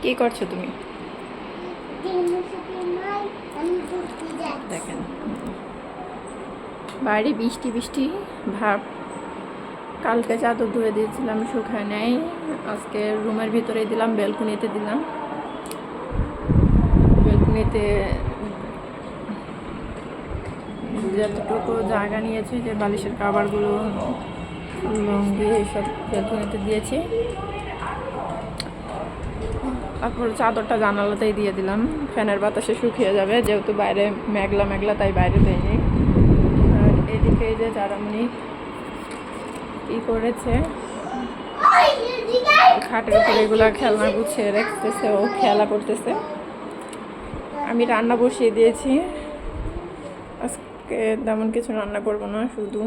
কি করছো তুমি? দেখেন বাইরে বৃষ্টি বৃষ্টি ভাব। কালকে চাদর ধুয়ে দিয়েছিলাম, শুকায় নাই। আজকে রুমের ভিতরে দিলাম, ব্যালকনিতে দিলাম। ব্যালকনিতে যতটুকু জায়গা নিয়েছে, যে বালিশের কাভারগুলো, লুঙ্গি এইসব ব্যালকনিতে দিয়েছি। তারপর চাদরটা জানালাতেই দিয়ে দিলাম, ফ্যানের বাতাসে শুকিয়ে যাবে, যেহেতু বাইরে মেঘলা মেঘলা, তাই বাইরে দেয়নি। আর এদিকে এই যে চারামণি কি করেছে, খাটের উপরে এগুলা খেলনা গুছিয়ে রেখেছে, ও খেলা করতেছে। আমি রান্না বসিয়ে দিয়েছি। আজকে তেমন কিছু রান্না করবো না, শুধু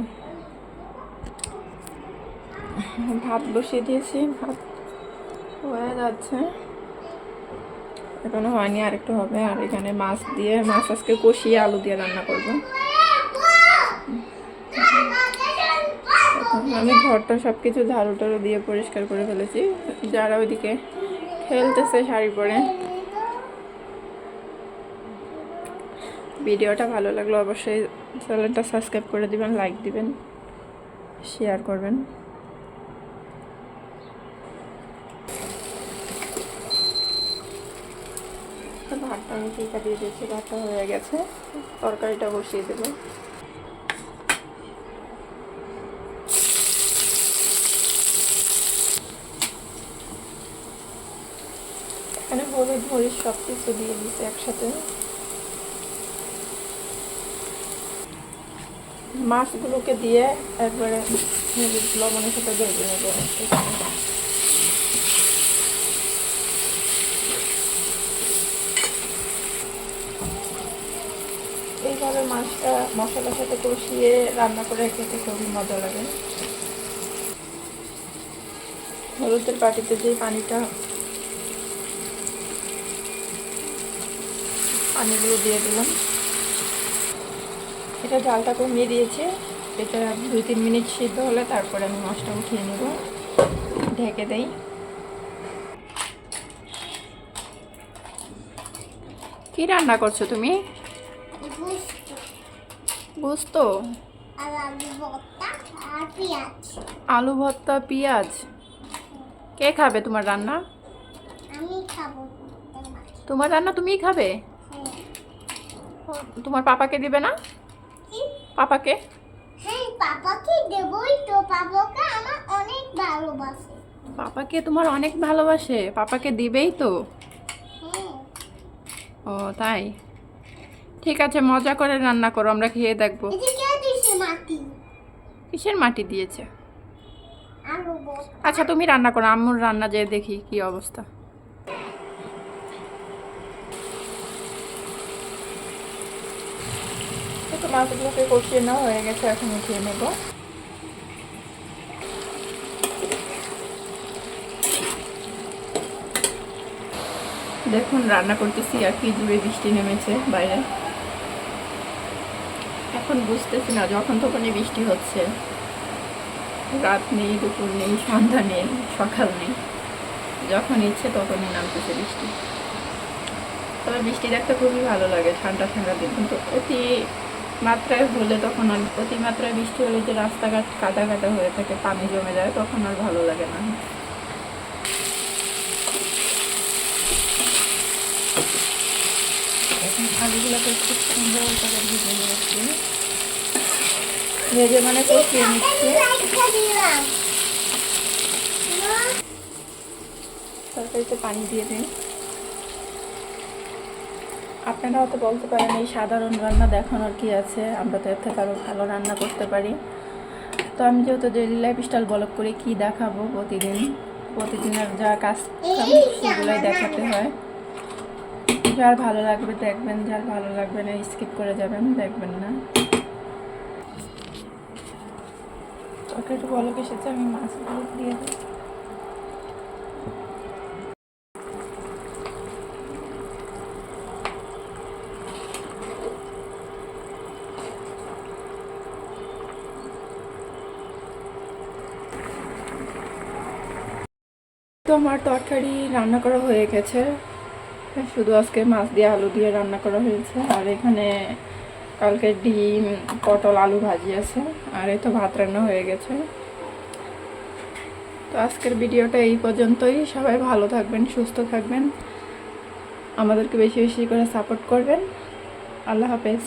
ভাত বসিয়ে দিয়েছি। ভাত হয়ে যাচ্ছে, এখনো হয়নি, আর একটু হবে। আর এখানে মাছ আজকে কষিয়ে আলু দিয়ে রান্না করব। আমি ঘরটা সব কিছু ঝাড়ু টাড়ু দিয়ে পরিষ্কার করে ফেলেছি। যারা ওইদিকে খেলতেছে শাড়ি পরে। ভিডিওটা ভালো লাগলো অবশ্যই চ্যানেলটা সাবস্ক্রাইব করে দিবেন, লাইক দিবেন, শেয়ার করবেন। ভাতটা আমি টিকা দিয়ে দিয়েছি, ভাতটা হয়ে গেছে। তরকারিটা বসিয়ে দেবো। এখানে হলুদ মরিচ সব কিছু দিয়ে দিচ্ছে একসাথে। মাছগুলোকে দিয়ে একবারে হলুদ লবণের সাথে ভেজে নেবো। এইভাবে মাছটা মশলার সাথে কষিয়ে রান্না করে খেতে খুবই মজা লাগে। হলুদের বাটিতে যে পানিগুলো দিয়ে দিলাম। এটা জালটা কমিয়ে দিয়েছে। এটা 2-3 মিনিট সিদ্ধ হলে তারপরে আমি মাছটা উঠিয়ে নেব, ঢেকে দেই। কি রান্না করছো তুমি? বুঝতো আলু ভর্তা পেঁয়াজ। কে খাবে তোমার রান্না? আমি খাবো। তোমার রান্না তুমিই খাবে? তোমার পাপাকে দিবে না? পাপাকে? হ্যাঁ, পাপাকে দেবই তো। পাপাকে আমার অনেক ভালোবাসে। পাপাকে তোমার অনেক ভালোবাসে, পাপাকে দিবেই তো। ও তাই, ঠিক আছে, মজা করে রান্না করো, আমরা খেয়ে দেখবো। কিসের মাটি দিয়েছে? আচ্ছা তুমি রান্না করো, আম্মুর রান্না যেয়ে দেখি কি অবস্থা। তো মাছগুলোকে কষিয়ে নেওয়া হয়ে গেছে, এখন উঠিয়ে নেব। দেখুন রান্না করতেছি, আর কি জুড়ে বৃষ্টি নেমেছে বাইরে। এখন বুঝতেছি না, যখন তখনই বৃষ্টি হচ্ছে। রাত নেই, দুপুর নেই, সন্ধ্যা নেই, সকাল নেই, যখন ইচ্ছে তখনই নামতেছে বৃষ্টি। তবে বৃষ্টি দেখতে খুবই ভালো লাগে ঠান্ডা ঠান্ডা দিন। কিন্তু অতি মাত্রায় হলে, তখন অতিমাত্রায় বৃষ্টি হলে যে রাস্তাঘাট কাদা কাদা হয়ে থাকে, পানি জমে যায়, তখন আর ভালো লাগে না। এখন আলুগুলোকে খুব সুন্দর করে ভেজে নিচ্ছি, ভেজে মানে কষিয়ে নিচ্ছি। তরকারিতে পানি দিয়ে দিন। আপনারা হয়তো বলতে পারেন এই সাধারণ রান্না দেখানোর কি আছে, আমরা তো এর থেকে আরও ভালো রান্না করতে পারি। তো আমি যেহেতু ডেইলি লাইফস্টাইল ব্লগ করে কি দেখাবো, প্রতিদিনের যা কাজ সেগুলোই দেখাতে হয়। যার ভালো লাগবে দেখবেন, যার ভালো লাগবে না স্কিপ করে যাবেন, দেখবেন না। তরকারিটা বলক এসেছে, আমি মাছগুলো দিয়ে দিই। তো আমার তরকারি রান্না করা হয়ে গেছে, শুধু আজকে মাছ দিয়ে আলু দিয়ে রান্না করা হয়েছে। আর এখানে কালকে ডিম পটল আলু ভাজি আছে, আর এই তো ভাত রান্না হয়ে গেছে। তো আজকের ভিডিওটা এই পর্যন্তই। সবাই ভালো থাকবেন, সুস্থ থাকবেন, আমাদেরকে বেশি বেশি করে সাপোর্ট করবেন। আল্লাহ হাফেজ।